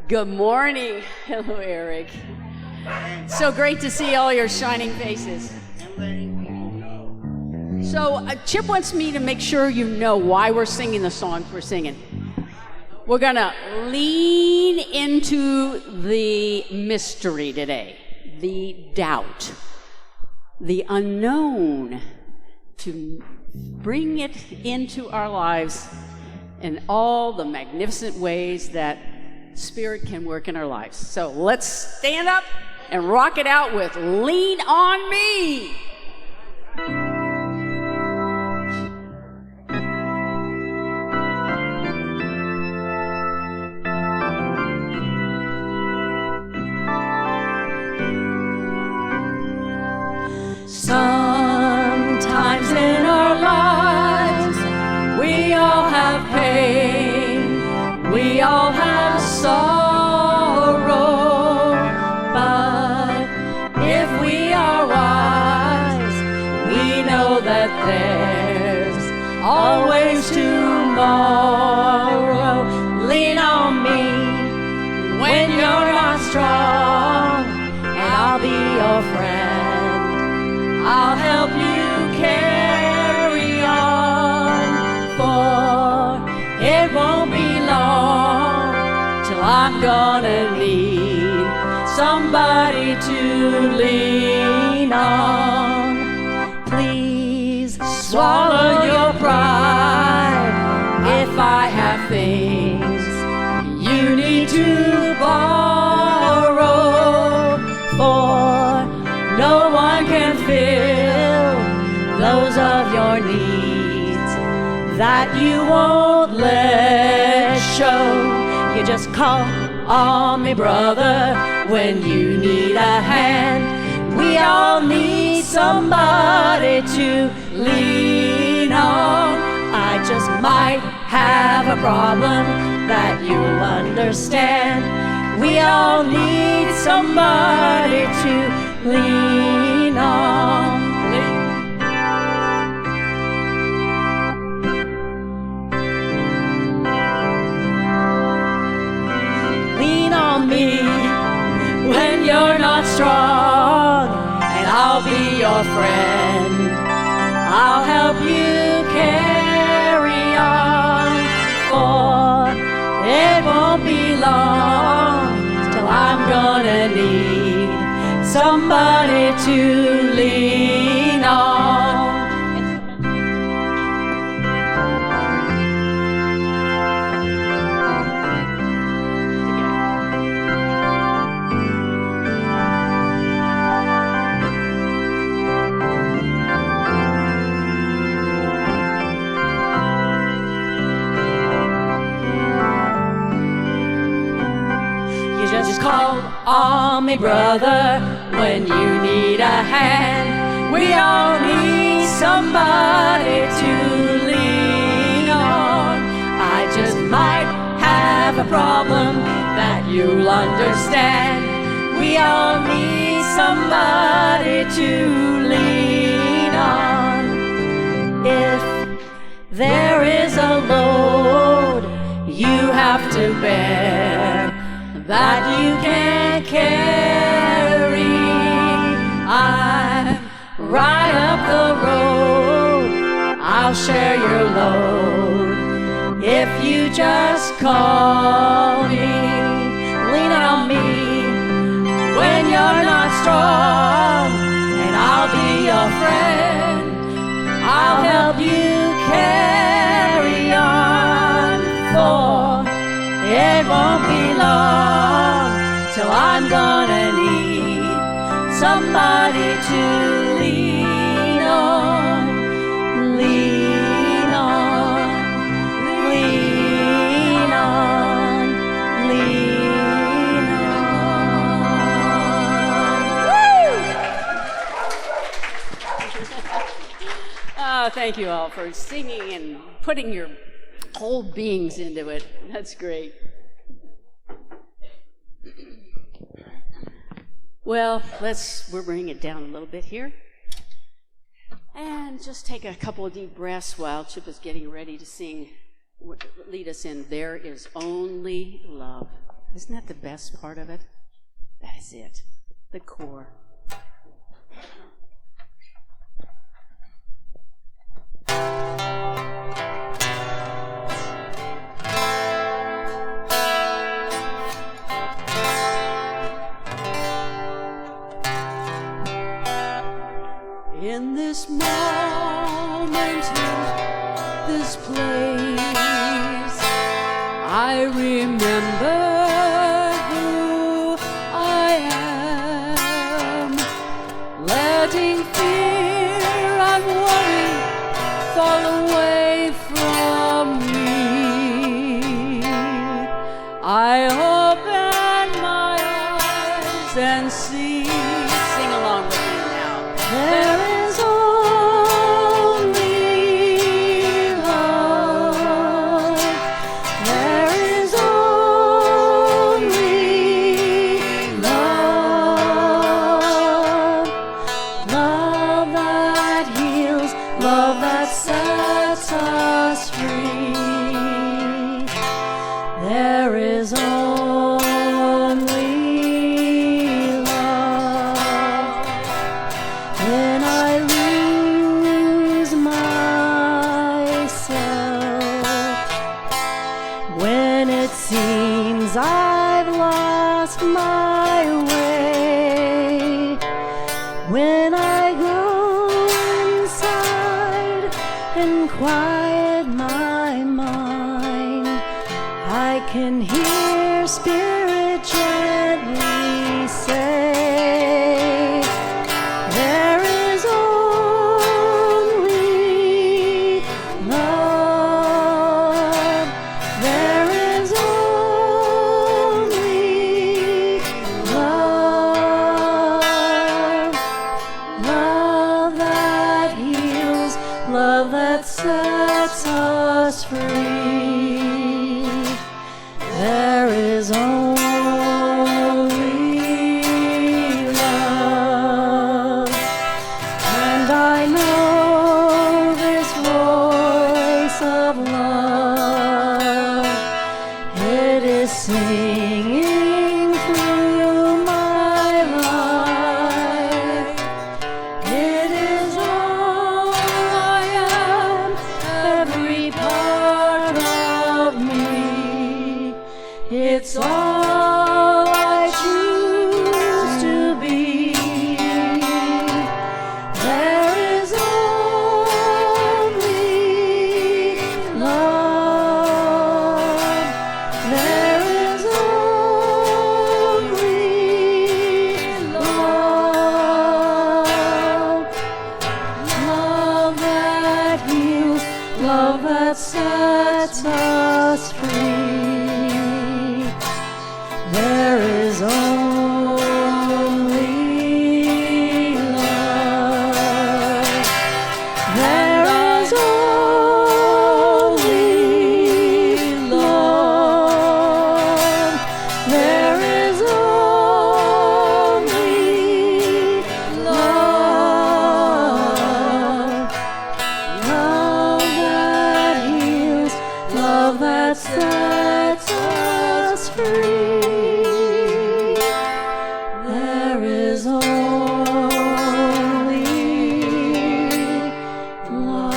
Good morning. Hello, Eric. So great to see all your shining faces. So Chip wants me to make sure you know why we're singing the songs we're singing. We're gonna lean into the mystery today, the doubt, the unknown, to bring it into our lives in all the magnificent ways that Spirit can work in our lives. So let's stand up and rock it out with Lean on Me. Sometimes in our lives we all have pain, we all have sorrow, but if we are wise, we know that there's always tomorrow. Lean on me when you're not strong, and I'll be your friend. I'll help you carry on, for it won't be long till I'm gonna need somebody to lean on. Please swallow your pride if I have things you need to borrow, for no one can fill those of your needs that you won't let show. You just call on me, brother, when you need a hand. We all need somebody to lean on. I just might have a problem that you'll understand. We all need somebody to lean on. Lean on me when you're not strong, and I'll be your friend. I'll help you carry on, for it won't be long till I'm gonna need somebody to lean on. You just call on me, brother, when you need a hand. We all need somebody to lean on. I just might have a problem that you'll understand. We all need somebody to lean on. If there is a load you have to bear that you can't carry, I'm right up the road. I'll share your load if you just call me. Lean on me when you're not strong, and I'll be your friend. I'll help you carry on, for it won't be long till I'm gonna need somebody to lean on, lean on, lean on, lean on. Oh, thank you all for singing and putting your whole beings into it. That's great. Well, we'll bring it down a little bit here. And just take a couple of deep breaths while Chip is getting ready to sing, lead us in There Is Only Love. Isn't that the best part of it? That is it. The core. In this moment, this place, I remember who I am, letting fear and worry fall away from me. I open my eyes and see. Sing along with me now. There is only love. There is only love. Love that heals, love that sets us free. There is only love. When I lose myself, when it seems I've lost my way, when I go inside and quiet my mind, I can hear Spirit gently say, there is only love. There is only love. Love that heals, love that sets us free. There is only love. And I know this voice of love, it is singing through my life. It is all I am, every part of me. It's all I choose to be. There is only love. There is only love. Love that heals, love that sets us free. There is only love. There is only love. There is only love. Love that heals, love that sets us free. There is only love.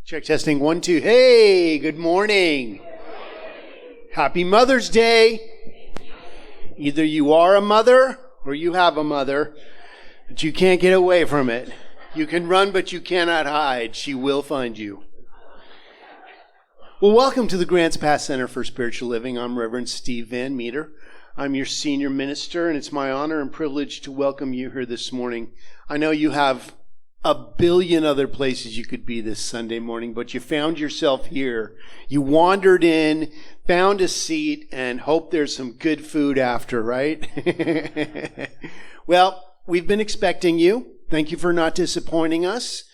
Check testing 1, 2. Hey, good morning. Happy Mother's Day. Either you are a mother or you have a mother, but you can't get away from it. You can run, but you cannot hide. She will find you. Well, welcome to the Grants Pass Center for Spiritual Living. I'm Reverend Steve Van Meter. I'm your senior minister, and it's my honor and privilege to welcome you here this morning. I know you have a billion other places you could be this Sunday morning, but you found yourself here. You wandered in, found a seat, and hope there's some good food after, right? Well, we've been expecting you. Thank you for not disappointing us.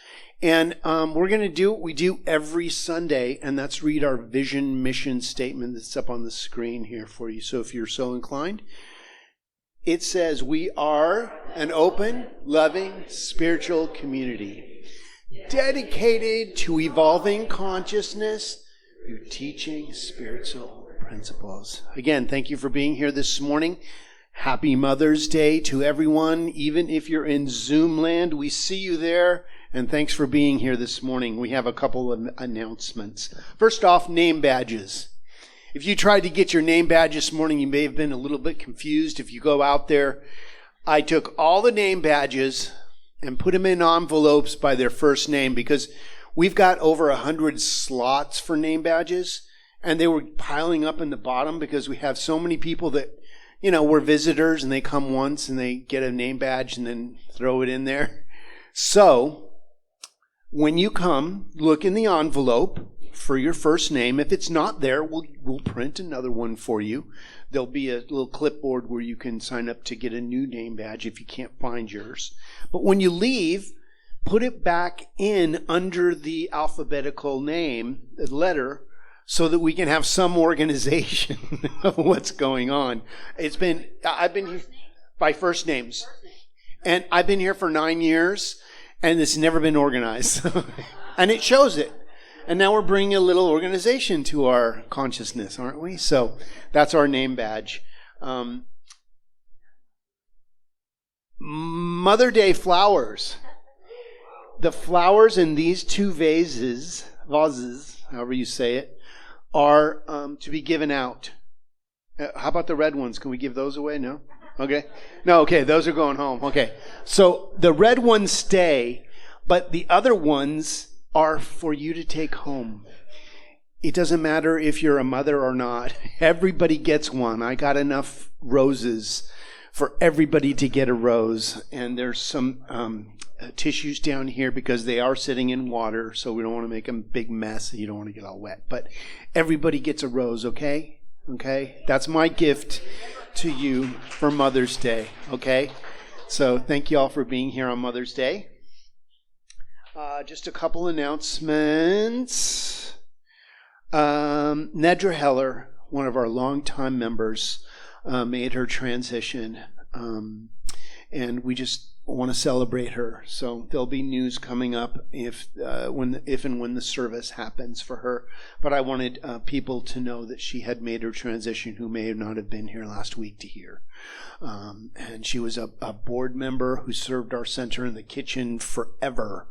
And we're going to do what we do every Sunday, and that's read our vision mission statement that's up on the screen here for you. So if you're so inclined, it says, we are an open, loving, spiritual community dedicated to evolving consciousness through teaching spiritual principles. Again, thank you for being here this morning. Happy Mother's Day to everyone. Even if you're in Zoom land, we see you there. And thanks for being here this morning. We have a couple of announcements. First off, name badges. If you tried to get your name badge this morning, you may have been a little bit confused. If you go out there, I took all the name badges and put them in envelopes by their first name because we've got over 100 slots for name badges, and they were piling up in the bottom because we have so many people that, we're visitors and they come once and they get a name badge and then throw it in there. So, when you come, look in the envelope for your first name. If it's not there, we'll print another one for you. There'll be a little clipboard where you can sign up to get a new name badge if you can't find yours. But when you leave, put it back in under the alphabetical name, the letter, so that we can have some organization of what's going on. I've been here by first names. And I've been here for 9 years. And it's never been organized. And it shows it. And now we're bringing a little organization to our consciousness, aren't we? So that's our name badge. Mother Day flowers. The flowers in these two vases, however you say it, are to be given out. How about the red ones? Can we give those away? No? Okay. No, okay, those are going home. Okay. So the red ones stay, but the other ones are for you to take home. It doesn't matter if you're a mother or not. Everybody gets one. I got enough roses for everybody to get a rose. And there's some tissues down here because they are sitting in water, so we don't want to make a big mess. You don't want to get all wet. But everybody gets a rose, okay? Okay? That's my gift to you for Mother's Day, okay? So thank you all for being here on Mother's Day. Just a couple announcements. Nedra Heller, one of our longtime members, made her transition, and we just want to celebrate her. So there'll be news coming up if and when the service happens for her. But I wanted people to know that she had made her transition who may not have been here last week to hear. And she was a board member who served our center in the kitchen forever.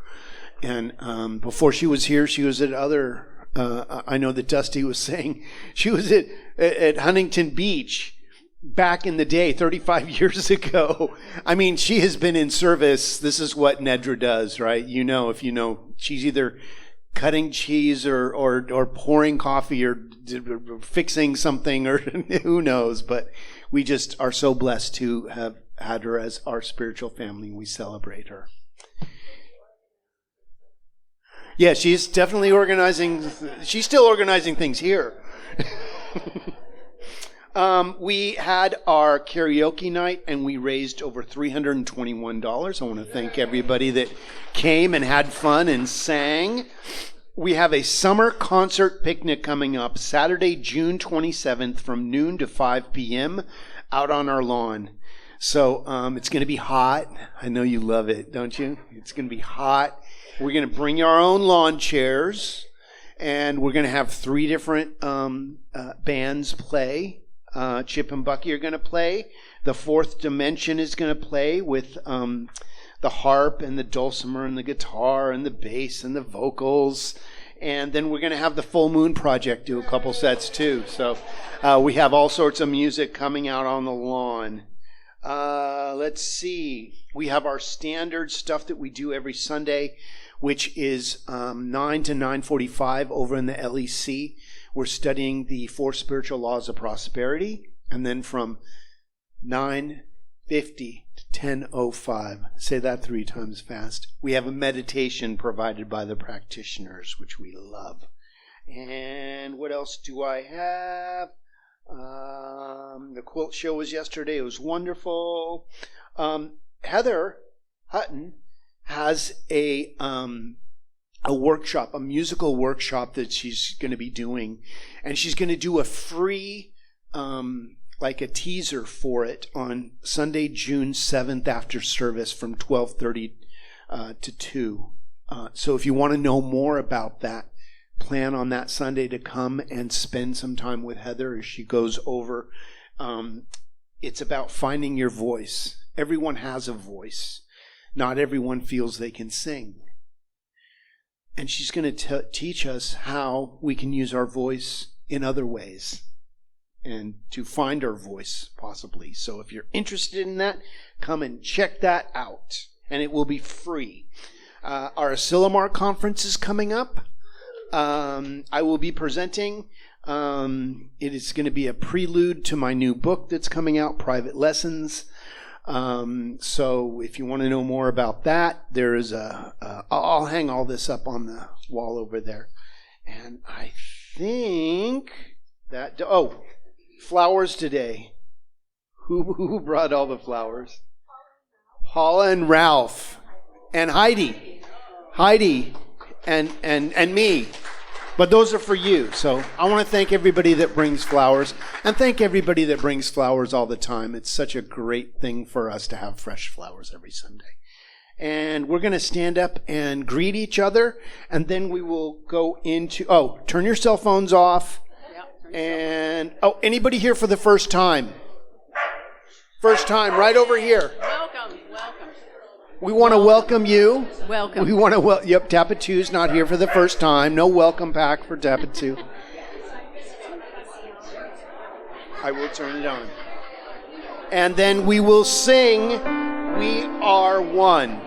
And before she was here, she was at other. I know that Dusty was saying she was at Huntington Beach back in the day, 35 years ago. I mean, she has been in service. This is what Nedra does, right? If you know, she's either cutting cheese or pouring coffee or fixing something or who knows. But we just are so blessed to have had her as our spiritual family. We celebrate her. Yeah, she's definitely organizing. She's still organizing things here. We had our karaoke night and we raised over $321. I want to thank everybody that came and had fun and sang. We have a summer concert picnic coming up Saturday, June 27th from noon to 5 p.m. out on our lawn. So it's going to be hot. I know you love it, don't you? It's going to be hot. We're going to bring our own lawn chairs, and we're going to have 3 different bands play. Chip and Bucky are going to play. The Fourth Dimension is going to play with the harp and the dulcimer and the guitar and the bass and the vocals. And then we're going to have the Full Moon Project do a couple sets too. So we have all sorts of music coming out on the lawn. Let's see. We have our standard stuff that we do every Sunday, which is 9 to 9:45 over in the LEC. We're studying the 4 spiritual laws of prosperity. And then from 9:50 to 10:05, say that 3 times fast, we have a meditation provided by the practitioners, which we love. And what else do I have? The quilt show was yesterday. It was wonderful. Heather Hutton has a a workshop, a musical workshop that she's going to be doing. And she's going to do a free, like a teaser for it on Sunday, June 7th after service from 12:30 to 2. So if you want to know more about that, plan on that Sunday to come and spend some time with Heather as she goes over. It's about finding your voice. Everyone has a voice. Not everyone feels they can sing. And she's going to teach us how we can use our voice in other ways and to find our voice, possibly. So if you're interested in that, come and check that out. And it will be free. Our Asilomar conference is coming up. I will be presenting. It is going to be a prelude to my new book that's coming out, Private Lessons. So if you want to know more about that, there is I'll hang all this up on the wall over there. And I think that, flowers today. Who brought all the flowers? Paula and Ralph and Heidi and me. But those are for you. So I want to thank everybody that brings flowers, and thank everybody that brings flowers all the time. It's such a great thing for us to have fresh flowers every Sunday. And we're going to stand up and greet each other, and then we will go into, turn your cell phones off. And, anybody here for the first time? First time, right over here. Welcome. We want to welcome you. Welcome. We want to Tapatu's not here for the first time. No welcome pack for Tapatu. I will turn it on. And then we will sing We Are One.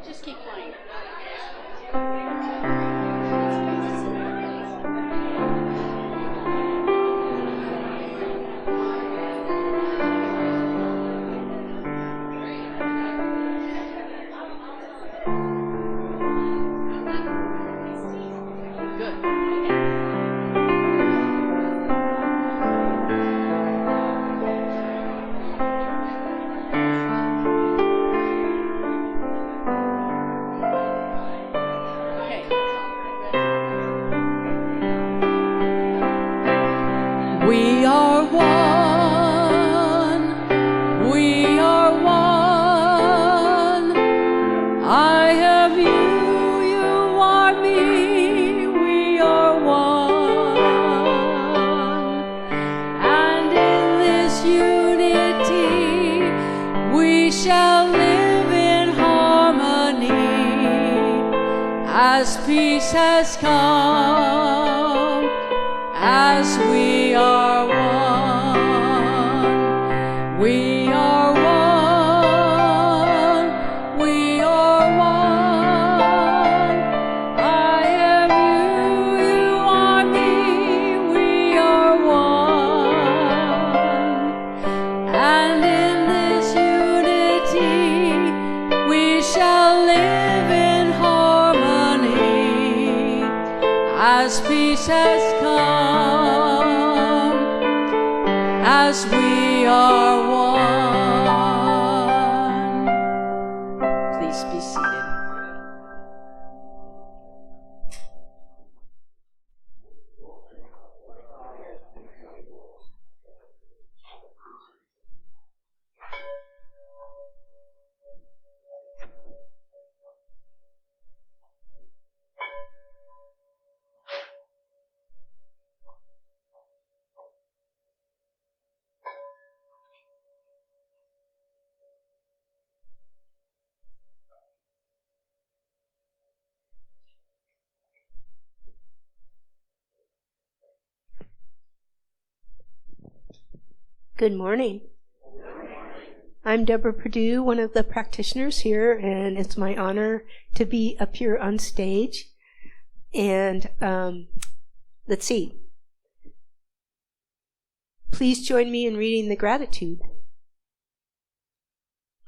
Just keep playing. We are one, we are one. I have you, you are me, we are one. And in this unity we shall live in harmony as peace has come, as we are one. We are one, we are one. I am you, you are me, we are one. And in this unity we shall live in harmony as peace has come, as we are one. Please be seated. Good morning. I'm Deborah Perdue, one of the practitioners here, and it's my honor to be up here on stage. And let's see. Please join me in reading the gratitude.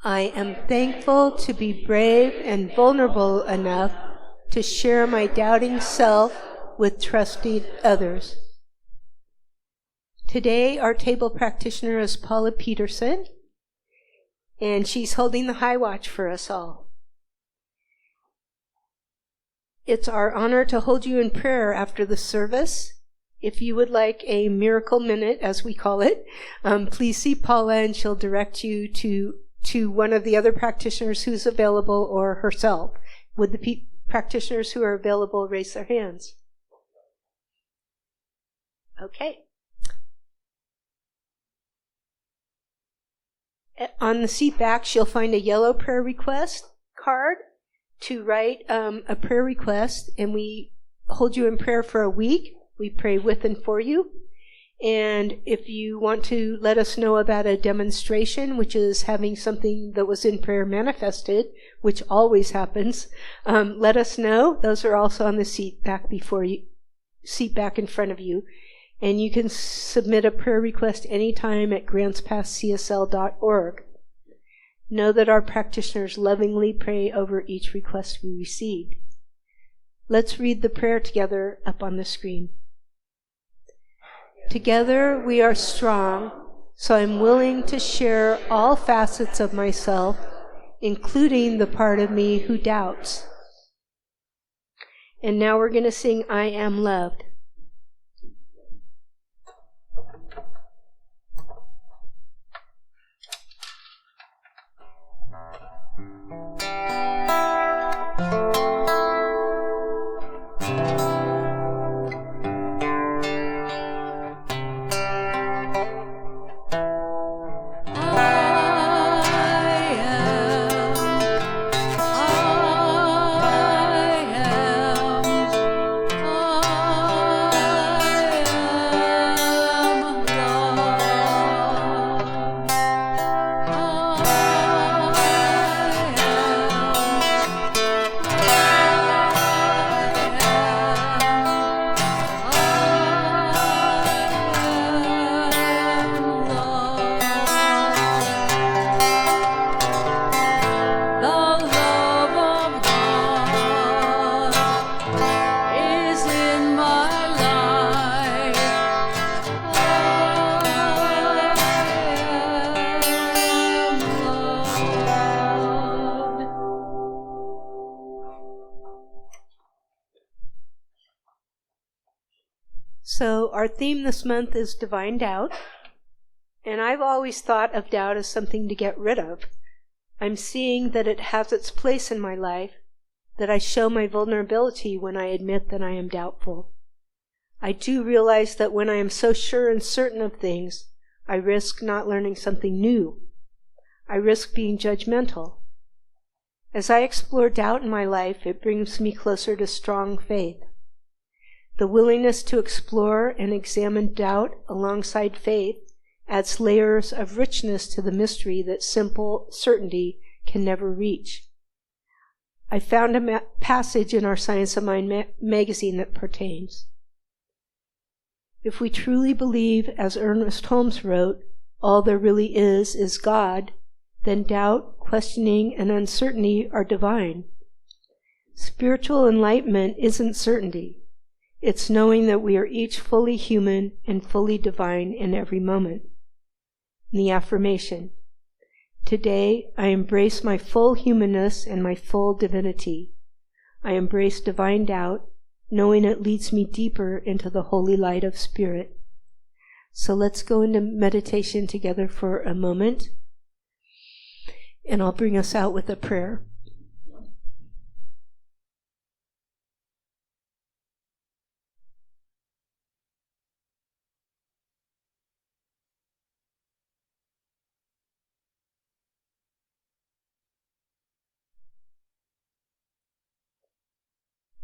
I am thankful to be brave and vulnerable enough to share my doubting self with trusting others. Today, our table practitioner is Paula Peterson, and she's holding the high watch for us all. It's our honor to hold you in prayer after the service. If you would like a miracle minute, as we call it, please see Paula and she'll direct you to one of the other practitioners who's available or herself. Would the practitioners who are available raise their hands? Okay. On the seat back, she'll find a yellow prayer request card to write a prayer request, and we hold you in prayer for a week. We pray with and for you. And if you want to let us know about a demonstration, which is having something that was in prayer manifested, which always happens, let us know. Those are also on the seat back in front of you. And you can submit a prayer request anytime at grantspasscsl.org. Know that our practitioners lovingly pray over each request we receive. Let's read the prayer together up on the screen. Together we are strong, so I'm willing to share all facets of myself, including the part of me who doubts. And now we're going to sing I Am Loved. So our theme this month is divine doubt, and I've always thought of doubt as something to get rid of. I'm seeing that it has its place in my life, that I show my vulnerability when I admit that I am doubtful. I do realize that when I am so sure and certain of things, I risk not learning something new. I risk being judgmental. As I explore doubt in my life, it brings me closer to strong faith. The willingness to explore and examine doubt alongside faith adds layers of richness to the mystery that simple certainty can never reach. I found a passage in our Science of Mind magazine that pertains. If we truly believe, as Ernest Holmes wrote, all there really is God, then doubt, questioning, and uncertainty are divine. Spiritual enlightenment isn't certainty. It's knowing that we are each fully human and fully divine in every moment. And the affirmation: today I embrace my full humanness and my full divinity. I embrace divine doubt, knowing it leads me deeper into the holy light of spirit. So let's go into meditation together for a moment, and I'll bring us out with a prayer.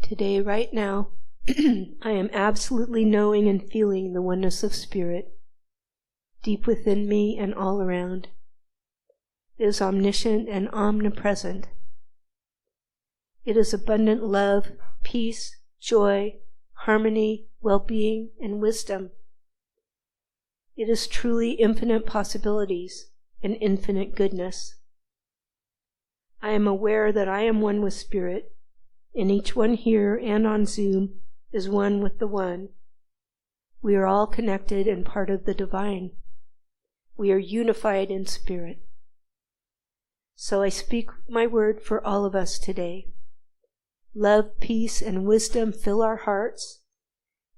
Today, right now, I am absolutely knowing and feeling the oneness of spirit, deep within me and all around. It is omniscient and omnipresent. It is abundant love, peace, joy, harmony, well-being, and wisdom. It is truly infinite possibilities and infinite goodness. I am aware that I am one with Spirit, and each one here and on Zoom is one with the One. We are all connected and part of the divine. We are unified in spirit. So I speak my word for all of us today. Love, peace, and wisdom fill our hearts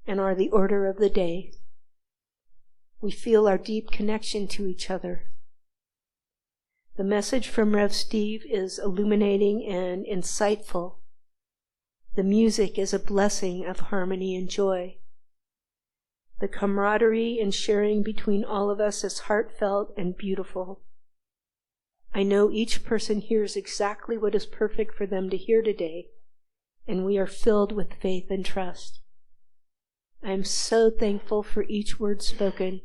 and are the order of the day. We feel our deep connection to each other. The message from Rev Steve is illuminating and insightful. The music is a blessing of harmony and joy. The camaraderie and sharing between all of us is heartfelt and beautiful. I know each person hears exactly what is perfect for them to hear today, and we are filled with faith and trust. I am so thankful for each word spoken.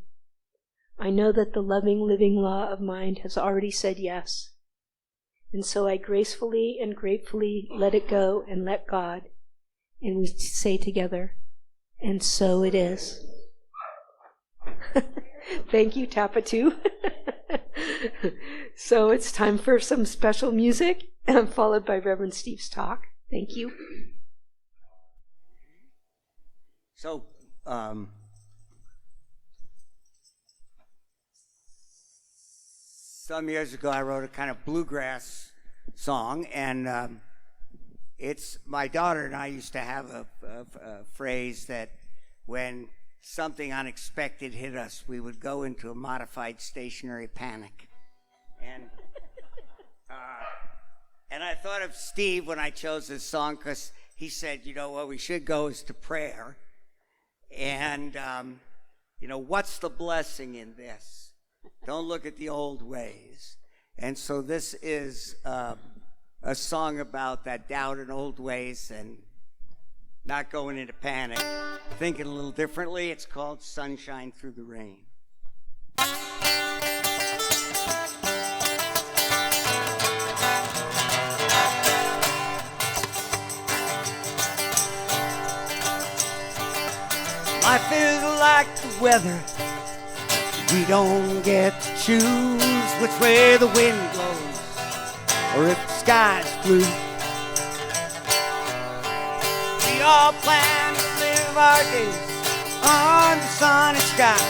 I know that the loving, living law of mind has already said yes, and so I gracefully and gratefully let it go and let God, and we say together, and so it is. Thank you, Tapatu. So it's time for some special music, followed by Reverend Steve's talk. Thank you. So, some years ago, I wrote a kind of bluegrass song, and it's my daughter and I used to have a phrase that when something unexpected hit us, we would go into a modified stationary panic. And I thought of Steve when I chose this song, because he said, you know, what we should go is to prayer. And, you know, what's the blessing in this? Don't look at the old ways. And so this is a song about that doubt in old ways and not going into panic, thinking a little differently. It's called Sunshine Through the Rain. Life is like the weather. We don't get to choose which way the wind blows or if the sky's blue. We all plan to live our days under sunny skies.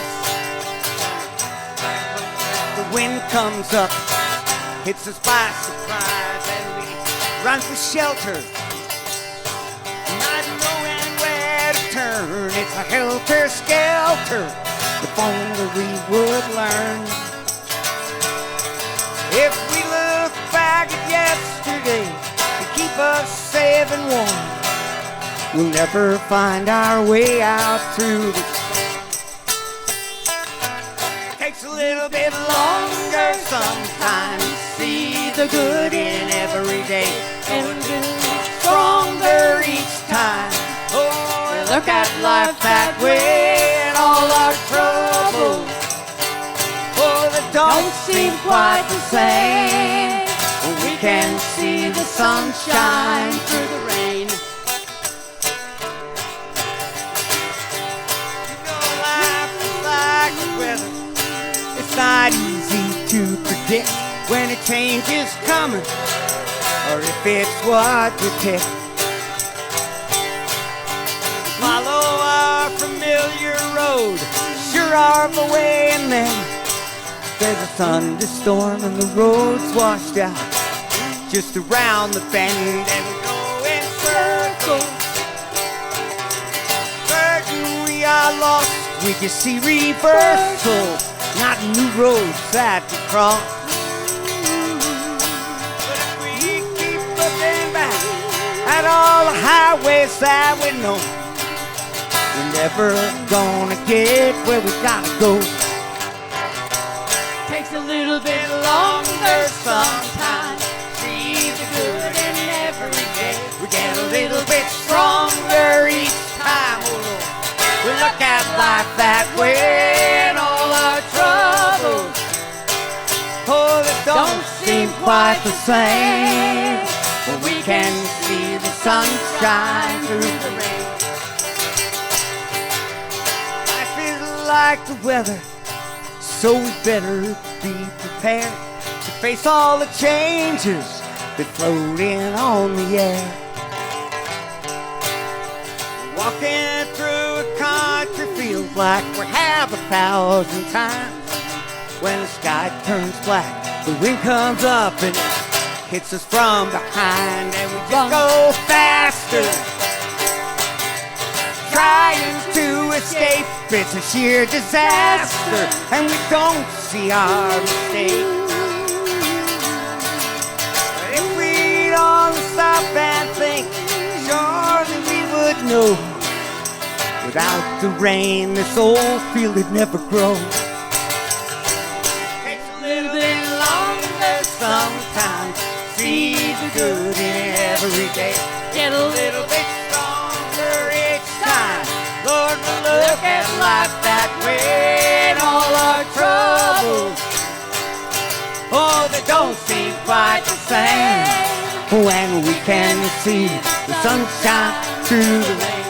The wind comes up, hits us by surprise, and we run for shelter, not knowing where to turn. It's a helter-skelter, if only we would learn. If we look back at yesterday to keep us safe and warm, we'll never find our way out through the storm. It takes a little bit longer sometimes to see the good in every day, and stronger each time. Oh, look at life that way and all our troubles. Oh, that don't seem quite the same. We can see the sunshine through the rain. It's not easy to predict when a change is coming, or if it's what you pick. Follow our familiar road, sure are the way, and then there's a thunderstorm and the road's washed out just around the bend, and we go in circles. Certain we are lost, we can see reversal, not new roads that to cross. But if we keep looking back at all the highways that we know, we're never gonna get where we gotta go. Takes a little bit longer sometimes, see the good in every day. We get a little bit stronger each time, oh Lord. We look at life that way and all our troubles, oh, that don't seem quite the same. But we can see the sunshine through the rain. Life is like the weather, so we better be prepared to face all the changes they're floating on the air. Walking through a country feels like we have 1,000 times. When the sky turns black, the wind comes up and hits us from behind, and we just go faster, trying to escape. It's a sheer disaster, and we don't see our mistake. But if we'd all stop and think, surely we would know. Without the rain, this old field would never grow. Takes a little bit longer sometimes. See the good in every day. Get a little bit stronger each time. Lord, we'll look at life that way, and all our troubles, oh, they don't seem quite the same when we can see the sunshine through the rain.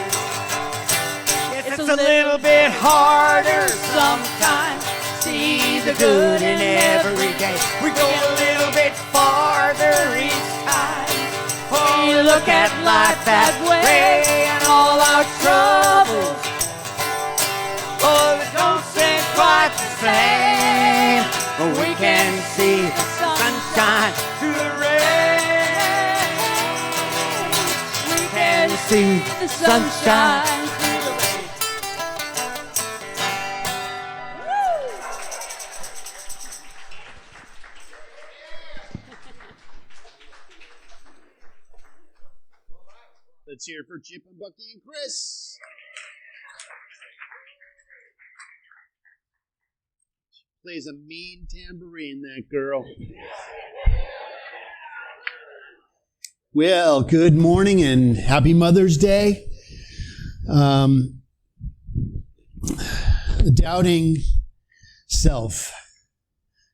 Yes, it's a little bit harder sometimes. See the good in every day. We go a little bit farther each time. Oh, we look at life that way, and all our troubles, oh, they don't seem quite the same. But we can see the sunshine through the rain. We can see the sunshine through the rain. Let's hear it for Chip and Bucky and Chris. She plays a mean tambourine, that girl. Well, good morning and happy Mother's Day. The doubting self.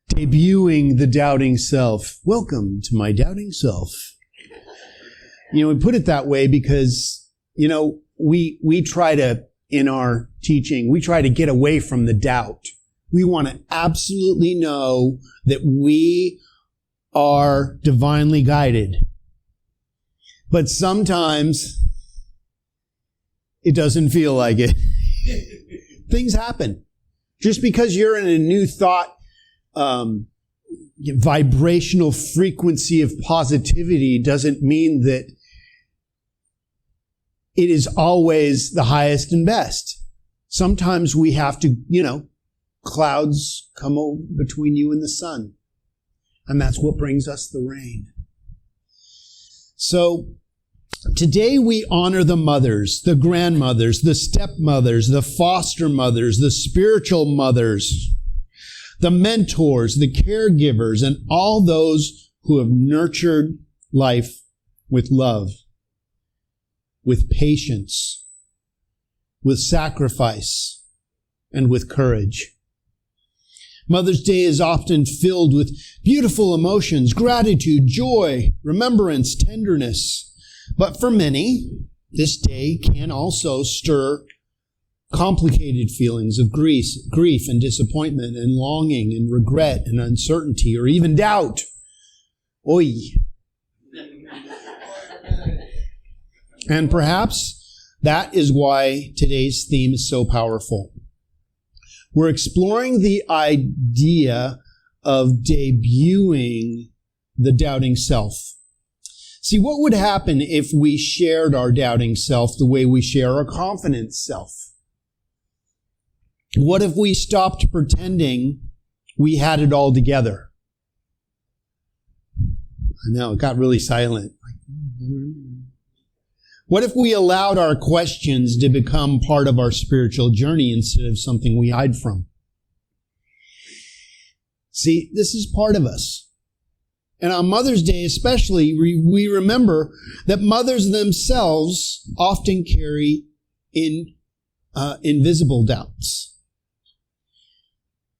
Debuting the doubting self. Welcome to my doubting self. You know, we put it that way because, you know, we try to, in our teaching, we try to get away from the doubt. We want to absolutely know that we are divinely guided. But sometimes it doesn't feel like it. Things happen. Just because you're in a new thought, vibrational frequency of positivity doesn't mean that it is always the highest and best. Sometimes we have to, clouds come between you and the sun. And that's what brings us the rain. So today we honor the mothers, the grandmothers, the stepmothers, the foster mothers, the spiritual mothers, the mentors, the caregivers, and all those who have nurtured life with love, with patience, with sacrifice, and with courage. Mother's Day is often filled with beautiful emotions, gratitude, joy, remembrance, tenderness. But for many, this day can also stir complicated feelings of grief and disappointment and longing and regret and uncertainty or even doubt. Oy. And perhaps that is why today's theme is so powerful. We're exploring the idea of debuting the doubting self. See, what would happen if we shared our doubting self the way we share our confident self? What if we stopped pretending we had it all together? I know, it got really silent. What if we allowed our questions to become part of our spiritual journey instead of something we hide from? See, this is part of us. And on Mother's Day especially, we remember that mothers themselves often carry invisible doubts.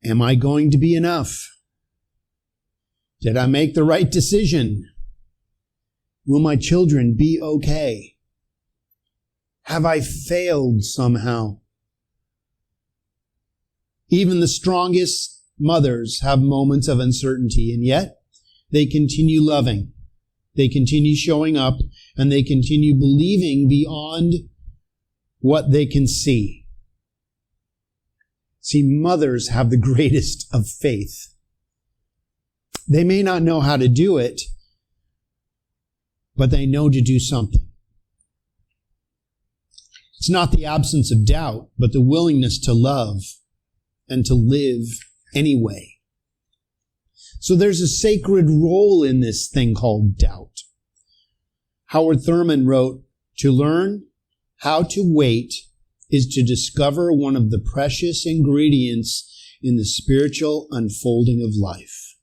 Am I going to be enough? Did I make the right decision? Will my children be okay? Have I failed somehow? Even the strongest mothers have moments of uncertainty, and yet they continue loving They continue showing up, and they continue believing beyond what they can see. See, mothers have the greatest of faith. They may not know how to do it, but they know to do something. It's not the absence of doubt, but the willingness to love and to live anyway. So there's a sacred role in this thing called doubt. Howard Thurman wrote, "To learn how to wait is to discover one of the precious ingredients in the spiritual unfolding of life."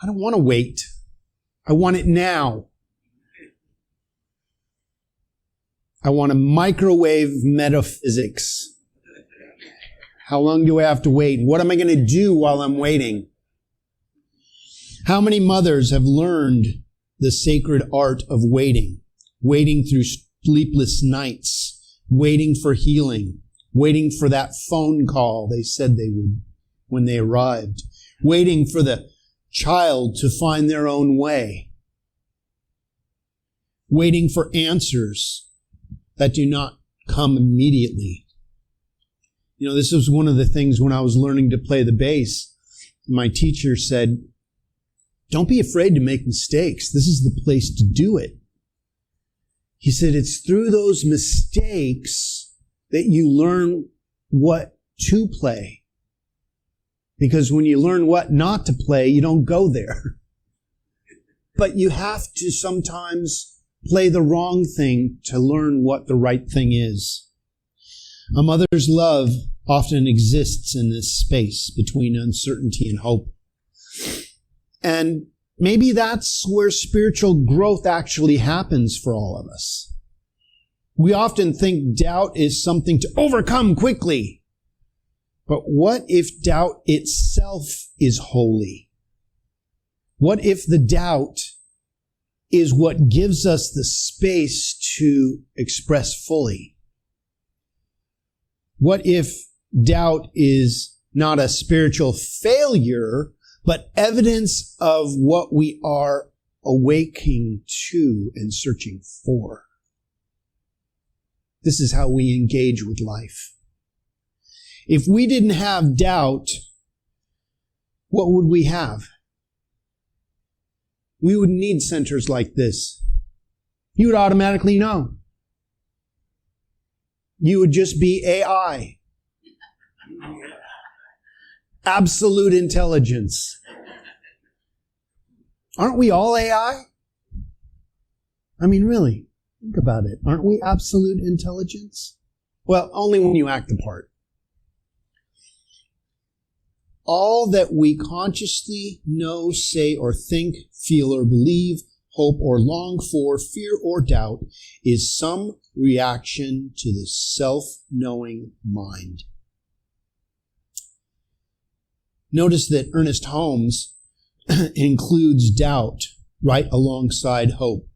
I don't want to wait. I want it now. I want a microwave metaphysics. How long do I have to wait? What am I going to do while I'm waiting? How many mothers have learned the sacred art of waiting? Waiting through sleepless nights, waiting for healing, waiting for that phone call they said they would when they arrived, waiting for the child to find their own way, waiting for answers that do not come immediately. You know, this was one of the things when I was learning to play the bass. My teacher said, "Don't be afraid to make mistakes. This is the place to do it." He said, "It's through those mistakes that you learn what to play. Because when you learn what not to play, you don't go there. But you have to sometimes play the wrong thing to learn what the right thing is." A mother's love often exists in this space between uncertainty and hope. And maybe that's where spiritual growth actually happens for all of us. We often think doubt is something to overcome quickly. But what if doubt itself is holy? What if the doubt is what gives us the space to express fully? What if doubt is not a spiritual failure, but evidence of what we are awaking to and searching for? This is how we engage with life. If we didn't have doubt, what would we have? We would need centers like this. You would automatically know. You would just be AI. Absolute intelligence. Aren't we all AI? I mean, really, think about it. Aren't we absolute intelligence? Well, only when you act the part. All that we consciously know, say, or think, feel, or believe, hope, or long for, fear, or doubt is some reaction to the self-knowing mind. Notice that Ernest Holmes includes doubt right alongside hope,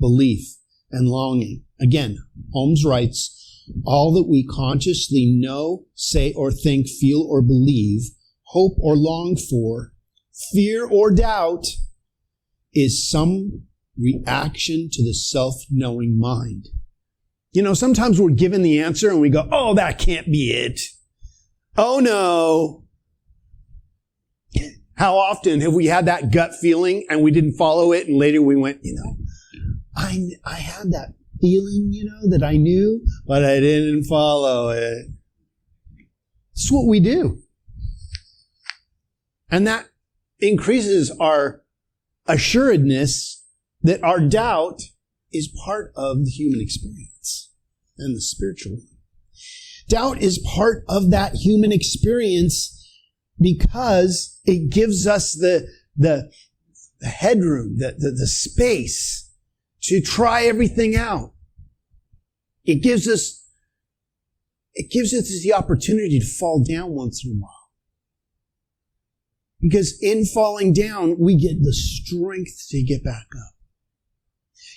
belief, and longing. Again, Holmes writes, all that we consciously know, say, or think, feel, or believe, hope or long for, fear or doubt, is some reaction to the self-knowing mind. You know, sometimes we're given the answer and we go, "Oh, that can't be it. Oh, no." How often have we had that gut feeling and we didn't follow it, and later we went, I had that feeling, that I knew, but I didn't follow it. It's what we do. And that increases our assuredness that our doubt is part of the human experience and the spiritual one. Doubt is part of that human experience because it gives us the headroom, the space to try everything out. It gives us the opportunity to fall down once in a while. Because in falling down, we get the strength to get back up.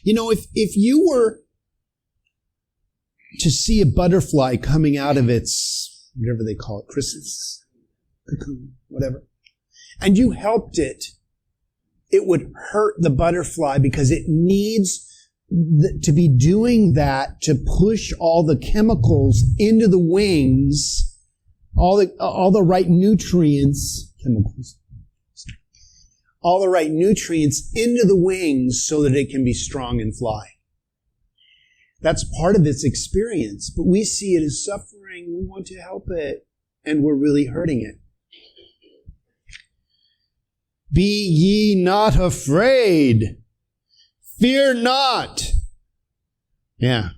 If you were to see a butterfly coming out of its, whatever they call it, chrysalis, cocoon, whatever, and you helped it it would hurt the butterfly because it needs to be doing that to push all the chemicals into the wings, all the right nutrients, all the right nutrients into the wings so that it can be strong and fly. That's part of its experience, but we see it as suffering. We want to help it, and we're really hurting it. Be ye not afraid. Fear not. Yeah,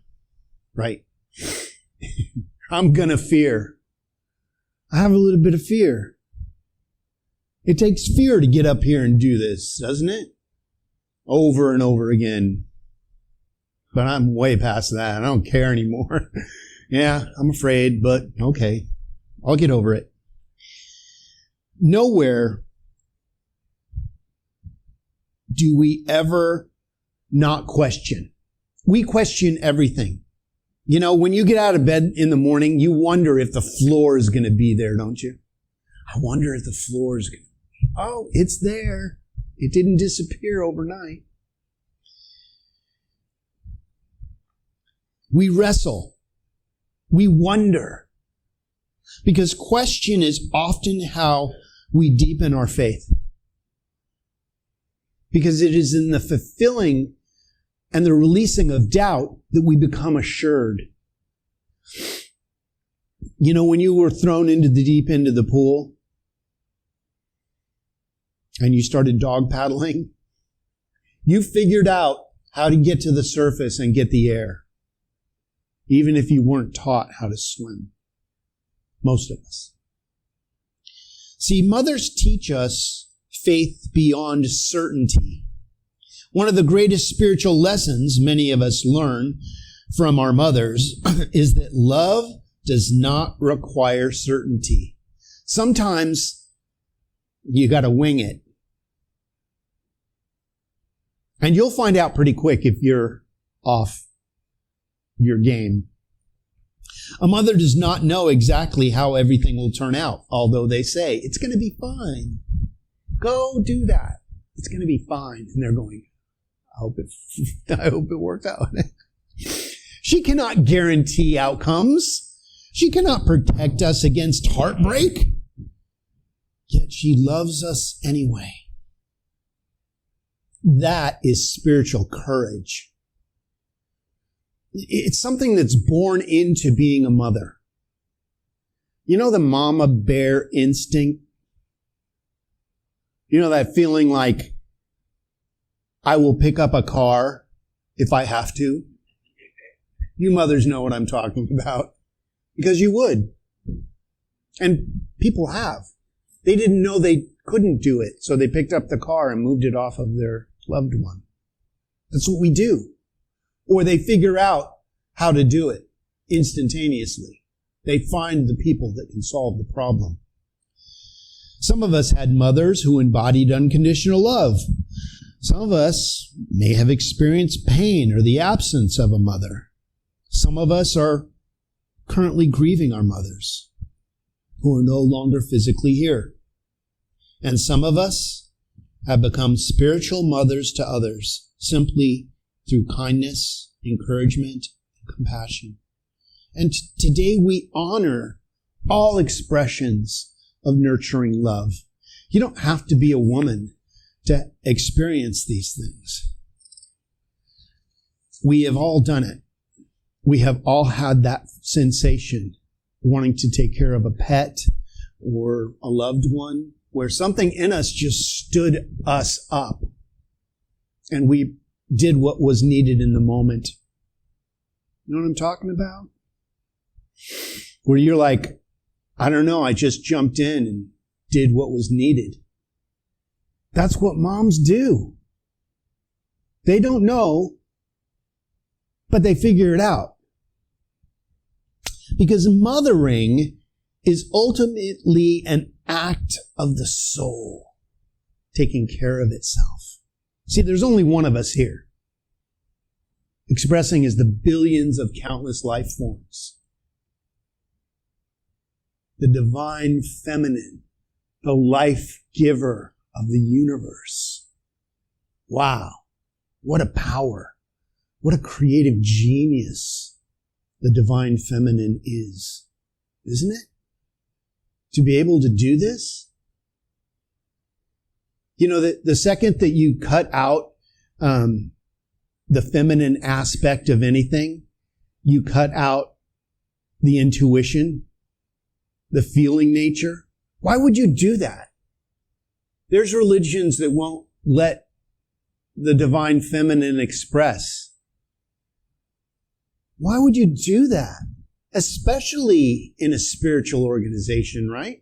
right. I'm gonna fear. I have a little bit of fear. It takes fear to get up here and do this, doesn't it? Over and over again. But I'm way past that. I don't care anymore. Yeah, I'm afraid, but okay. I'll get over it. Nowhere do we ever not question. We question everything. You know, when you get out of bed in the morning, you wonder if the floor is going to be there, don't you? I wonder if the floor is going to be. Oh, it's there. It didn't disappear overnight. We wrestle. We wonder. Because question is often how we deepen our faith. Because it is in the fulfilling and the releasing of doubt that we become assured. You know, when you were thrown into the deep end of the pool and you started dog paddling, you figured out how to get to the surface and get the air. Even if you weren't taught how to swim. Most of us. See, mothers teach us faith beyond certainty. One of the greatest spiritual lessons many of us learn from our mothers is that love does not require certainty. Sometimes you got to wing it. And you'll find out pretty quick if you're off your game. A mother does not know exactly how everything will turn out, although they say, it's going to be fine. Go do that. It's going to be fine. And they're going, I hope it works out. She cannot guarantee outcomes. She cannot protect us against heartbreak. Yet she loves us anyway. That is spiritual courage. It's something that's born into being a mother. You know the mama bear instinct? You know that feeling like, I will pick up a car if I have to? You mothers know what I'm talking about. Because you would. And people have. They didn't know they couldn't do it, so they picked up the car and moved it off of their loved one. That's what we do. Or they figure out how to do it instantaneously. They find the people that can solve the problem. Some of us had mothers who embodied unconditional love. Some of us may have experienced pain or the absence of a mother. Some of us are currently grieving our mothers who are no longer physically here. And some of us have become spiritual mothers to others simply through kindness, encouragement, and compassion. And today we honor all expressions of nurturing love. You don't have to be a woman to experience these things. We have all done it. We have all had that sensation, wanting to take care of a pet or a loved one, where something in us just stood us up and we did what was needed in the moment. You know what I'm talking about? Where you're like, I don't know, I just jumped in and did what was needed. That's what moms do. They don't know, but they figure it out. Because mothering is ultimately an act of the soul, taking care of itself. See, there's only one of us here, expressing as the billions of countless life forms. The divine feminine, the life giver of the universe. Wow. What a power. What a creative genius the divine feminine is. Isn't it? To be able to do this? You know, the second that you cut out the feminine aspect of anything, you cut out the intuition, the feeling nature. Why would you do that? There's religions that won't let the divine feminine express. Why would you do that? Especially in a spiritual organization, right?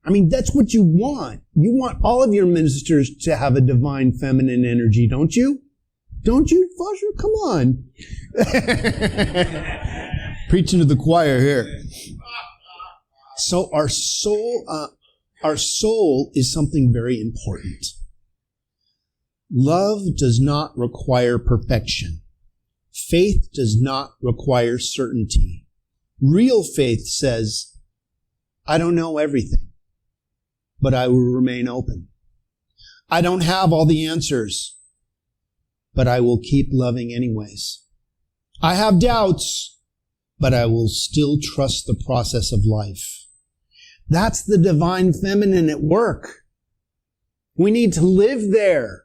I mean, that's what you want. You want all of your ministers to have a divine feminine energy, don't you? Don't you, Foster? Come on. Preaching to the choir here. So our soul is something very important. Love does not require perfection. Faith does not require certainty. Real faith says, I don't know everything, but I will remain open. I don't have all the answers, but I will keep loving anyways. I have doubts, but I will still trust the process of life. That's the divine feminine at work. We need to live there.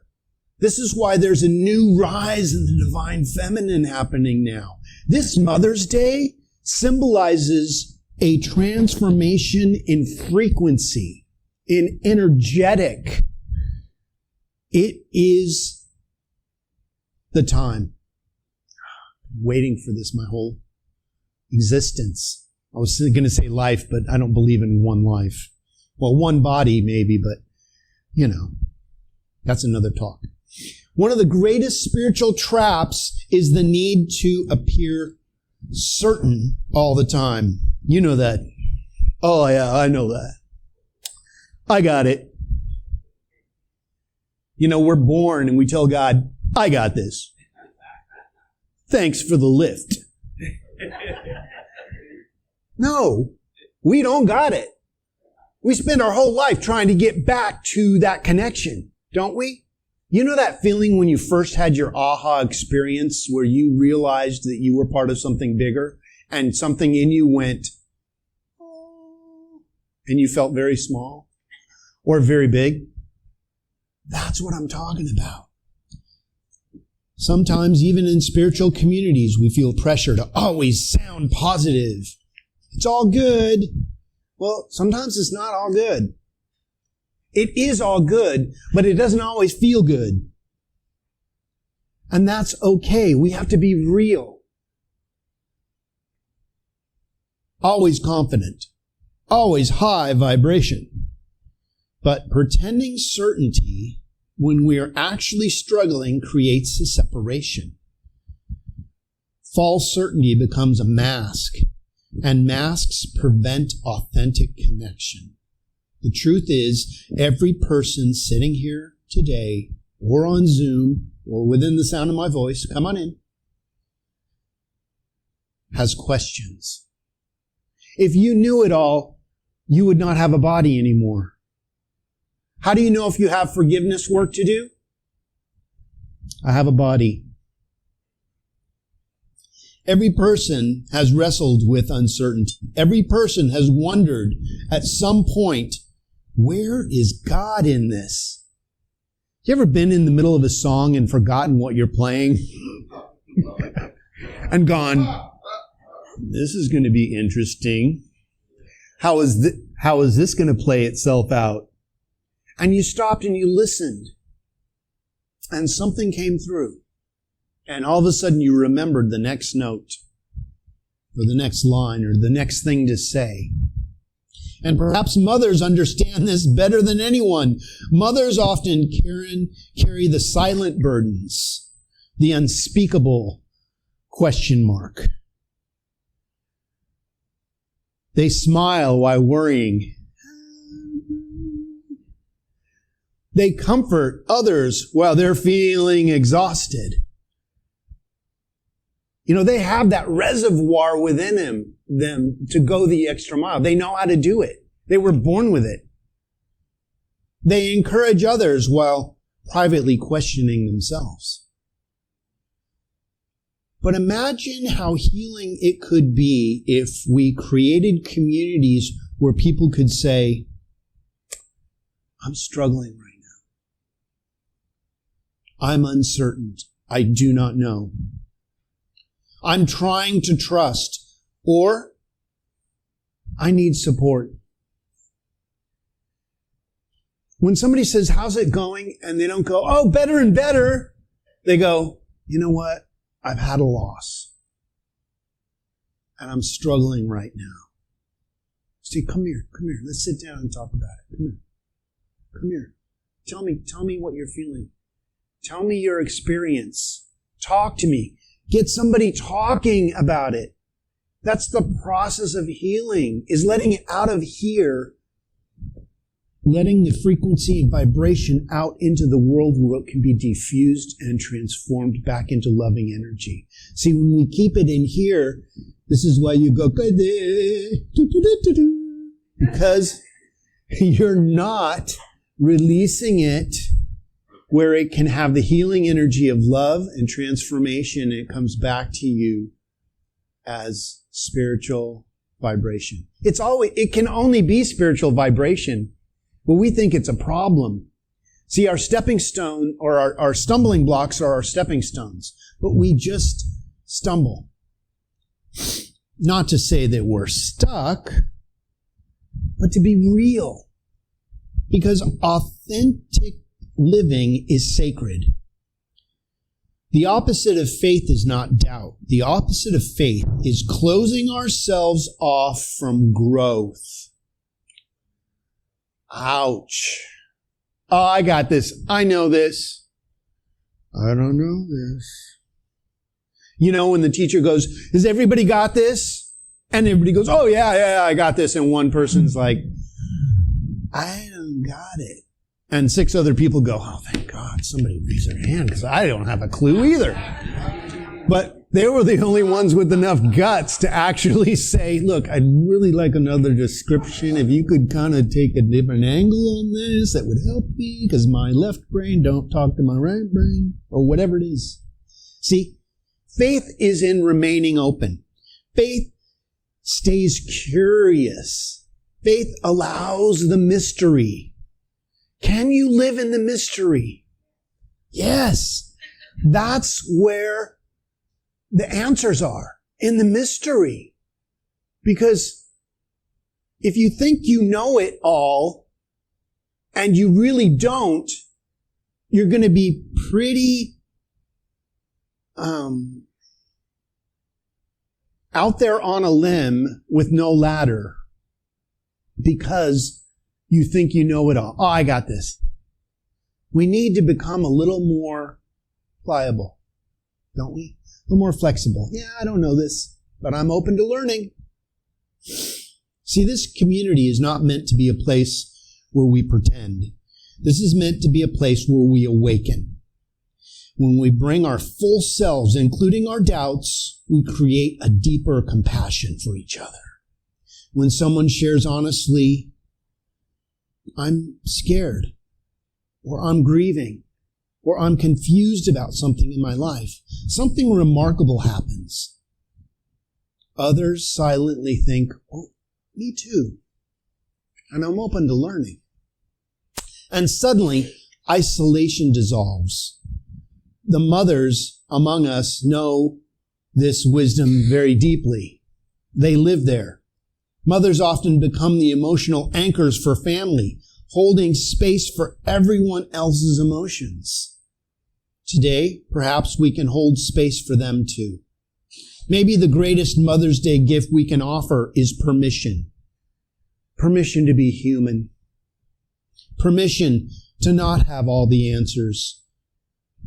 This is why there's a new rise in the divine feminine happening now. This Mother's Day symbolizes a transformation in frequency, in energetic. It is the time. Waiting for this my whole existence. I was going to say life, but I don't believe in one life. Well, one body maybe, but, you know, that's another talk. One of the greatest spiritual traps is the need to appear certain all the time. You know that. Oh, yeah, I know that. I got it. You know, we're born and we tell God, I got this. Thanks for the lift. No, we don't got it. We spend our whole life trying to get back to that connection, don't we? You know that feeling when you first had your aha experience where you realized that you were part of something bigger and something in you went, oh, and you felt very small or very big? That's what I'm talking about. Sometimes even in spiritual communities, we feel pressure to always sound positive. It's all good. Well, sometimes it's not all good. It is all good, but it doesn't always feel good. And that's okay. We have to be real. Always confident. Always high vibration. But pretending certainty when we are actually struggling creates a separation. False certainty becomes a mask, and masks prevent authentic connection. The truth is, every person sitting here today, or on Zoom, or within the sound of my voice, come on in, has questions. If you knew it all, you would not have a body anymore. How do you know if you have forgiveness work to do? I have a body. Every person has wrestled with uncertainty. Every person has wondered at some point, where is God in this? You ever been in the middle of a song and forgotten what you're playing? And gone, this is going to be interesting. How is this going to play itself out? And you stopped and you listened. And something came through. And all of a sudden you remembered the next note, or the next line, or the next thing to say. And perhaps mothers understand this better than anyone. Mothers often carry the silent burdens, the unspeakable question mark. They smile while worrying. They comfort others while they're feeling exhausted. You know, they have that reservoir within them to go the extra mile. They know how to do it. They were born with it. They encourage others while privately questioning themselves. But imagine how healing it could be if we created communities where people could say, I'm struggling right now. I'm uncertain. I do not know. I'm trying to trust, or I need support. When somebody says, how's it going? And they don't go, oh, better and better. They go, you know what? I've had a loss. And I'm struggling right now. Steve, come here. Let's sit down and talk about it. Come here. Tell me what you're feeling. Tell me your experience. Talk to me. Get somebody talking about it. That's the process of healing, is letting it out of here, letting the frequency and vibration out into the world where it can be diffused and transformed back into loving energy. See, when we keep it in here, this is why you go, because you're not releasing it where it can have the healing energy of love and transformation, and it comes back to you as spiritual vibration. It can only be spiritual vibration, but we think it's a problem. See, our stepping stone, or our stumbling blocks are our stepping stones, but we just stumble. Not to say that we're stuck, but to be real. Because authentic living is sacred. The opposite of faith is not doubt. The opposite of faith is closing ourselves off from growth. Ouch. Oh, I got this. I know this. I don't know this. You know, when the teacher goes, has everybody got this? And everybody goes, oh yeah, I got this. And one person's like, I don't got it. And 6 other people go, oh, thank God, somebody raised their hand, because I don't have a clue either. But they were the only ones with enough guts to actually say, look, I'd really like another description. If you could kind of take a different angle on this, that would help me, because my left brain don't talk to my right brain, or whatever it is. See, faith is in remaining open. Faith stays curious. Faith allows the mystery. Can you live in the mystery? Yes. That's where the answers are, in the mystery. Because if you think you know it all and you really don't, you're going to be pretty out there on a limb with no ladder, because you think you know it all. Oh, I got this. We need to become a little more pliable, don't we? A little more flexible. Yeah, I don't know this, but I'm open to learning. See, this community is not meant to be a place where we pretend. This is meant to be a place where we awaken. When we bring our full selves, including our doubts, we create a deeper compassion for each other. When someone shares honestly, I'm scared, or I'm grieving, or I'm confused about something in my life, something remarkable happens. Others silently think, oh, me too. And I'm open to learning. And suddenly, isolation dissolves. The mothers among us know this wisdom very deeply. They live there. Mothers often become the emotional anchors for family, holding space for everyone else's emotions. Today, perhaps we can hold space for them too. Maybe the greatest Mother's Day gift we can offer is permission. Permission to be human. Permission to not have all the answers.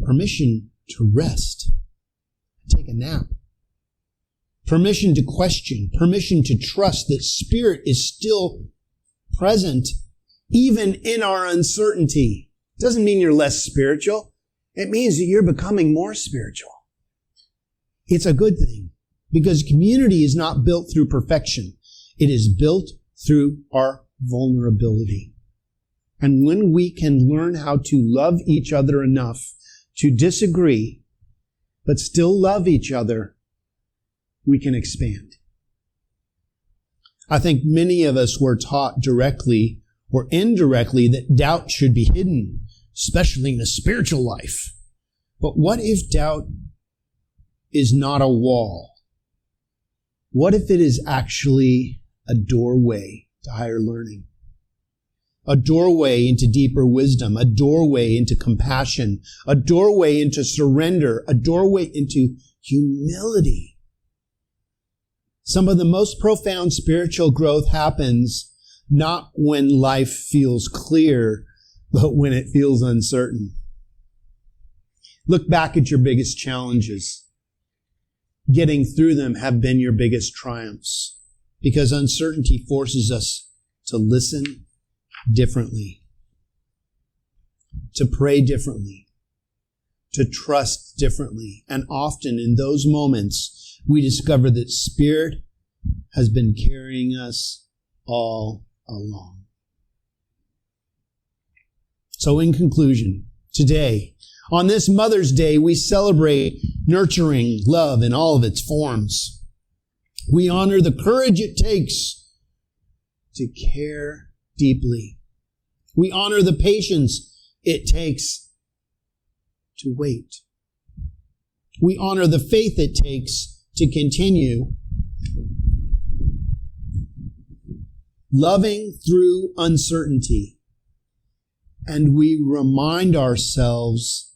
Permission to rest. Take a nap. Permission to question, permission to trust that Spirit is still present, even in our uncertainty. It doesn't mean you're less spiritual. It means that you're becoming more spiritual. It's a good thing, because community is not built through perfection. It is built through our vulnerability. And when we can learn how to love each other enough to disagree, but still love each other, we can expand. I think many of us were taught directly or indirectly that doubt should be hidden, especially in the spiritual life. But what if doubt is not a wall? What if it is actually a doorway to higher learning? A doorway into deeper wisdom, a doorway into compassion, a doorway into surrender, a doorway into humility. Some of the most profound spiritual growth happens not when life feels clear, but when it feels uncertain. Look back at your biggest challenges. Getting through them have been your biggest triumphs, because uncertainty forces us to listen differently, to pray differently, to trust differently. And often in those moments, we discover that Spirit has been carrying us all along. So in conclusion, today, on this Mother's Day, we celebrate nurturing love in all of its forms. We honor the courage it takes to care deeply. We honor the patience it takes to wait. We honor the faith it takes to continue loving through uncertainty. And we remind ourselves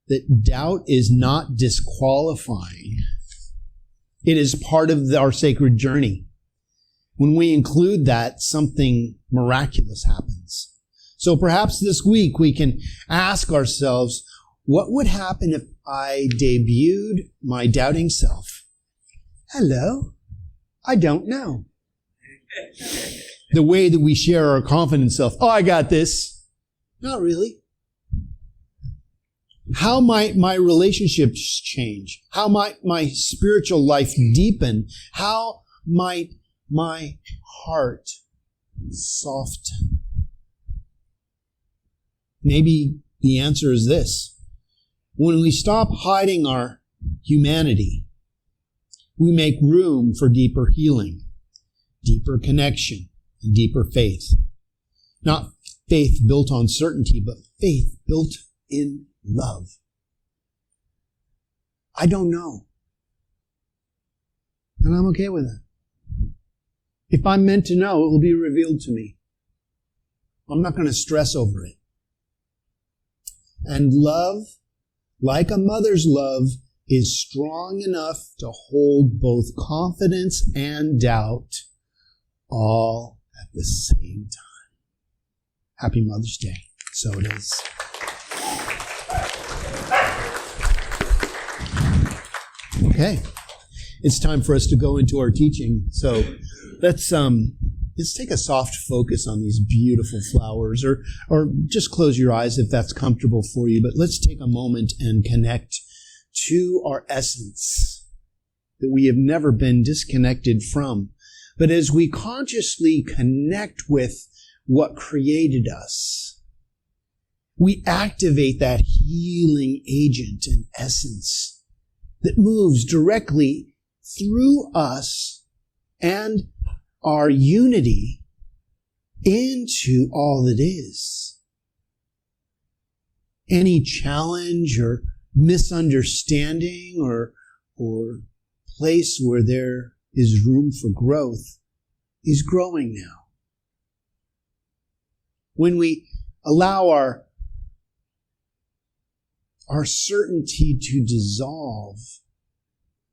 that doubt is not disqualifying. It is part of our sacred journey. When we include that, something miraculous happens. So perhaps this week we can ask ourselves, what would happen if I debuted my doubting self? Hello, I don't know. The way that we share our confident self. Oh, I got this. Not really. How might my relationships change? How might my spiritual life deepen? How might my heart soften? Maybe the answer is this. When we stop hiding our humanity, we make room for deeper healing, deeper connection, and deeper faith. Not faith built on certainty, but faith built in love. I don't know. And I'm okay with that. If I'm meant to know, it will be revealed to me. I'm not going to stress over it. And love, like a mother's love, is strong enough to hold both confidence and doubt all at the same time. Happy Mother's Day. So it is. Okay. It's time for us to go into our teaching. So let's take a soft focus on these beautiful flowers, or just close your eyes if that's comfortable for you. But let's take a moment and connect to our essence that we have never been disconnected from. But as we consciously connect with what created us, we activate that healing agent and essence that moves directly through us and our unity into all that is. Any challenge or misunderstanding or place where there is room for growth is growing now. When we allow our certainty to dissolve,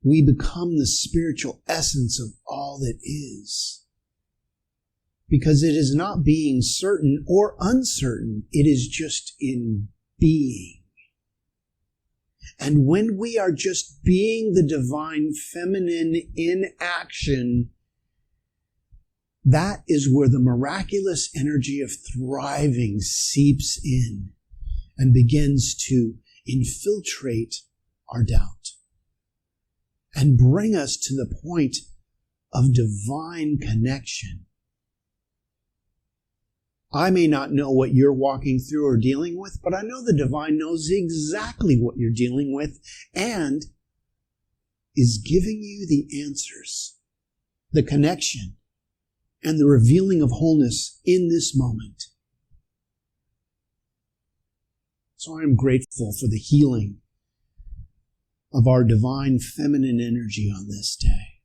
we become the spiritual essence of all that is. Because it is not being certain or uncertain, it is just in being. And when we are just being the divine feminine in action, that is where the miraculous energy of thriving seeps in and begins to infiltrate our doubt and bring us to the point of divine connection. I may not know what you're walking through or dealing with, but I know the divine knows exactly what you're dealing with and is giving you the answers, the connection, and the revealing of wholeness in this moment. So I am grateful for the healing of our divine feminine energy on this day,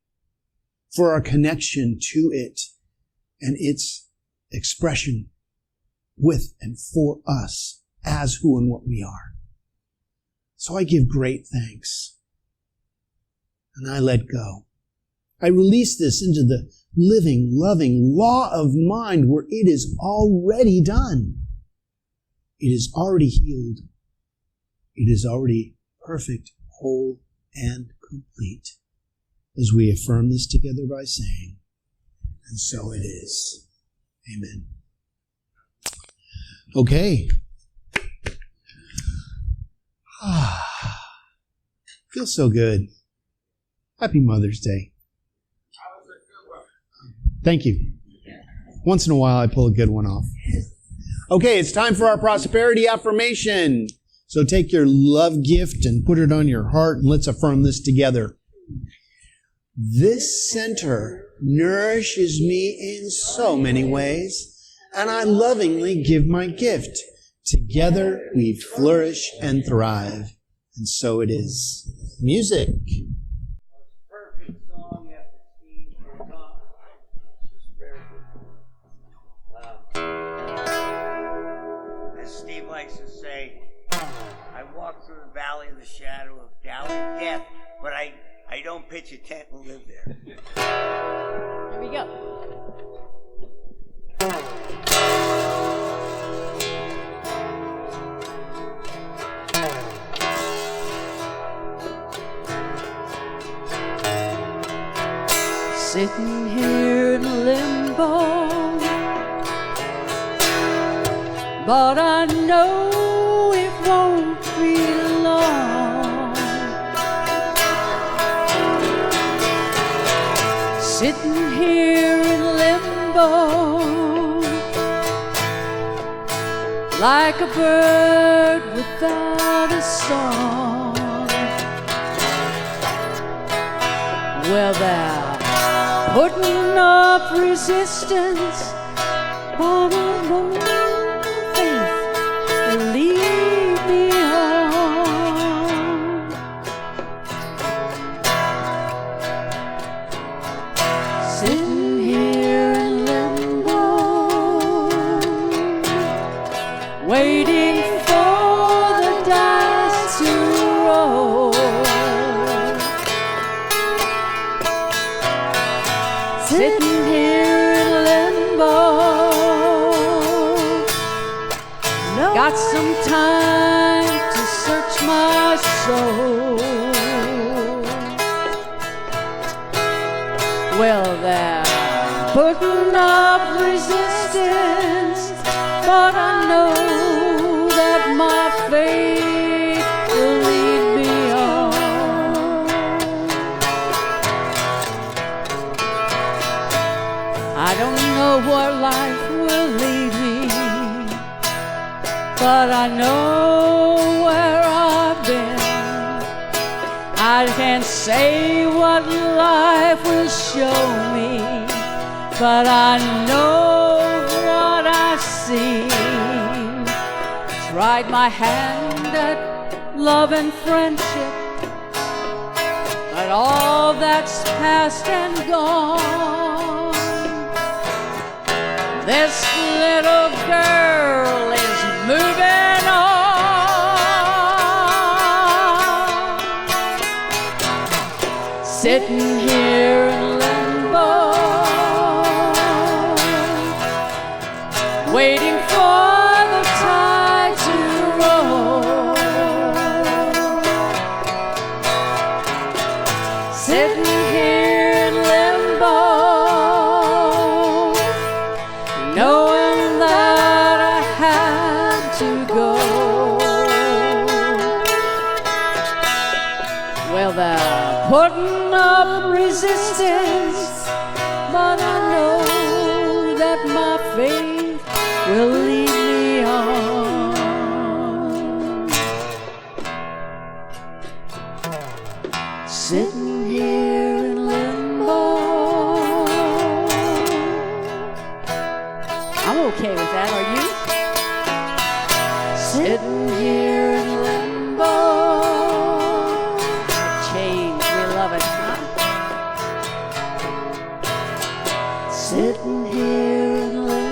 for our connection to it and its expression with and for us as who and what we are. So I give great thanks. And I let go. I release this into the living, loving law of mind where it is already done. It is already healed. It is already perfect, whole, and complete. As we affirm this together by saying, and so it is. Amen. Okay. Feels so good. Happy Mother's Day. Thank you. Once in a while I pull a good one off. Okay, it's time for our prosperity affirmation. So take your love gift and put it on your heart and let's affirm this together. This center nourishes me in so many ways, and I lovingly give my gift. Together we flourish and thrive. And so it is. Music. Perfect song after Steve and Tom. Just very good. As Steve likes to say, I walk through the valley of the shadow of doubt and death, but I don't pitch a tent and live there. Here we go. Sitting here in limbo, but I know it won't be long. Sitting here in limbo, like a bird without a song. Well, they're putting up resistance, but I know faith will lead me on. Sitting here in limbo, waiting for the dice to roll. Sitting here in limbo, got some time to search my soul. Well, they're putting up resistance, but I know that my faith will lead me on. I don't know where life will lead me, but I know where I've been. I can't say what life will show me, but I know what I see. Tried my hand at love and friendship, but all that's past and gone. This little girl is moving on. Sitting here in limbo, waiting for the tide to roll. Sitting here in limbo, knowing that I had to go. Well, they're putting up resistance, but I know that my faith will lead me on. Sitting here in limbo. I'm okay with that. Are you? Sitting here in limbo. Change. We love it, huh? Sitting here in limbo.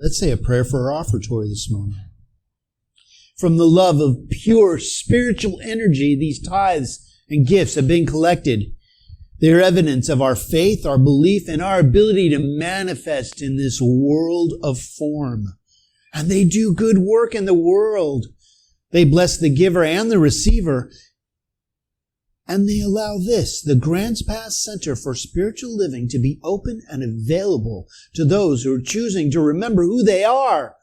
Let's say a prayer for our offertory this morning. From the love of pure spiritual energy, these tithes and gifts have been collected. They are evidence of our faith, our belief, and our ability to manifest in this world of form. And they do good work in the world. They bless the giver and the receiver. And they allow the Grants Pass Center for Spiritual Living, to be open and available to those who are choosing to remember who they are,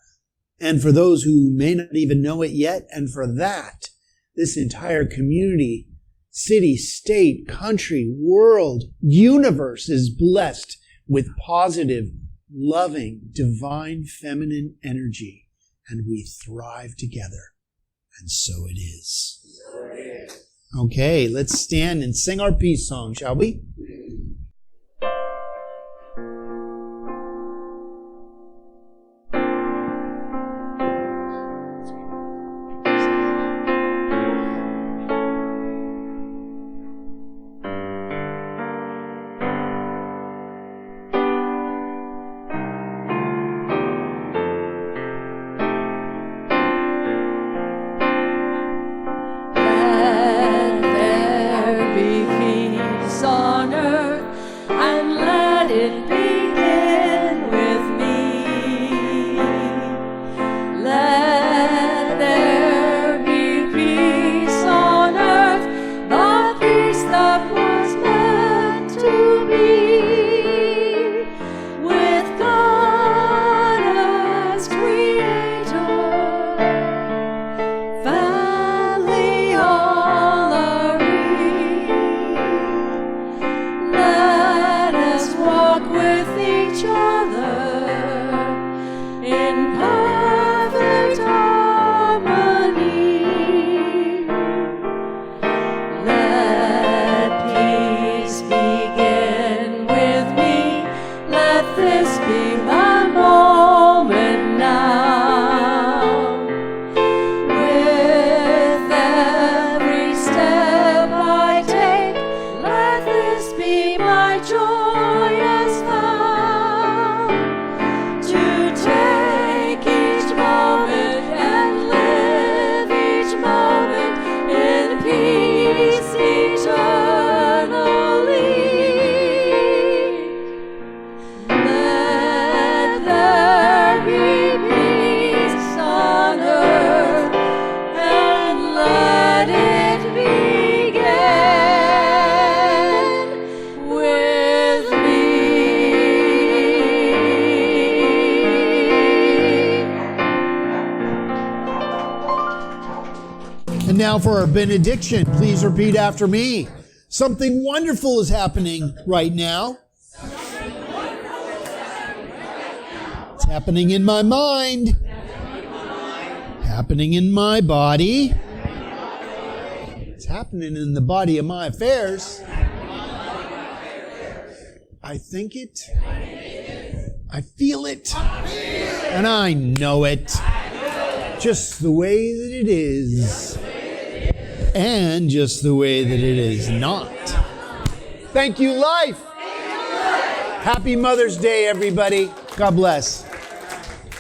and for those who may not even know it yet. And for that, this entire community, city, state, country, world, universe is blessed with positive, loving, divine, feminine energy. And we thrive together. And so it is. Okay, let's stand and sing our peace song, shall we? Now for our benediction, please repeat after me. Something wonderful is happening right now. It's happening in my mind. Happening in my body. It's happening in the body of my affairs. I think it. I feel it. And I know it. Just the way that it is. And just the way that it is not. Thank you, life. Happy Mother's Day, everybody. God bless.